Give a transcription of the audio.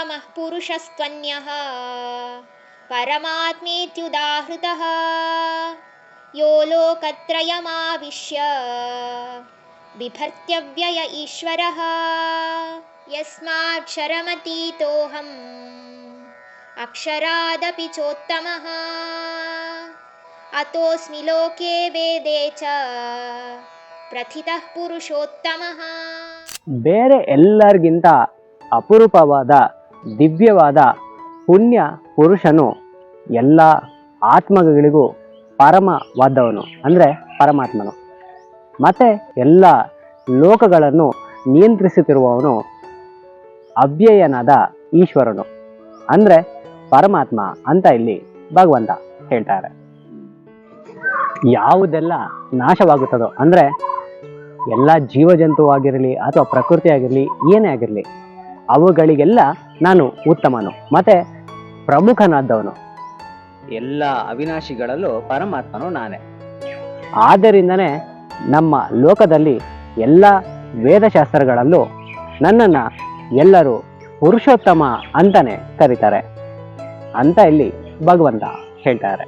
ಪುರುಷೋತ್ತಮಃ ಪುರುಷಸ್ತ್ವನ್ಯಃ ಪರಮಾತ್ಮೇತ್ಯುದಾಹೃತಃ ಯೋ ಲೋಕತ್ರಯಮಾವಿಶ್ಯ ಬಿಭರ್ತ್ಯವ್ಯಯ ಈಶ್ವರಃ ಯಸ್ಮಾಕ್ಷರಮತೀತೋಹಂ ಅಕ್ಷರಾದಪಿ ಚೋತ್ತಮಃ ಅತೋಸ್ಮಿ ಲೋಕೆ ವೇದೇ ಚ ಪ್ರಥಿತಃ ಪುರುಷೋತ್ತಮಃ. ಬೇರೆ ಎಲ್ಲರಿಗಿಂತ ಅಪರೂಪವಾದ ದಿವ್ಯವಾದ ಪುಣ್ಯ ಪುರುಷನು ಎಲ್ಲ ಆತ್ಮಗಳಿಗೂ ಪರಮವಾದವನು ಅಂದರೆ ಪರಮಾತ್ಮನು. ಮತ್ತು ಎಲ್ಲ ಲೋಕಗಳನ್ನು ನಿಯಂತ್ರಿಸುತ್ತಿರುವವನು ಅವ್ಯಯನಾದ ಈಶ್ವರನು ಅಂದರೆ ಪರಮಾತ್ಮ ಅಂತ ಇಲ್ಲಿ ಭಗವಂತ ಹೇಳ್ತಾರೆ. ಯಾವುದೆಲ್ಲ ನಾಶವಾಗುತ್ತದೋ ಅಂದರೆ ಎಲ್ಲ ಜೀವಜಂತುವಾಗಿರಲಿ ಅಥವಾ ಪ್ರಕೃತಿ ಆಗಿರಲಿ ಏನೇ ಆಗಿರಲಿ ಅವುಗಳಿಗೆಲ್ಲ ನಾನು ಉತ್ತಮನು ಮತ್ತು ಪ್ರಮುಖನಾದವನು. ಎಲ್ಲ ಅವಿನಾಶಿಗಳಲ್ಲೂ ಪರಮಾತ್ಮನು ನಾನೇ. ಆದ್ದರಿಂದನೇ ನಮ್ಮ ಲೋಕದಲ್ಲಿ ಎಲ್ಲ ವೇದಶಾಸ್ತ್ರಗಳಲ್ಲೂ ನನ್ನನ್ನು ಎಲ್ಲರೂ ಪುರುಷೋತ್ತಮ ಅಂತಾನೆ ಕರೀತಾರೆ ಅಂತ ಇಲ್ಲಿ ಭಗವಂತ ಹೇಳ್ತಾರೆ.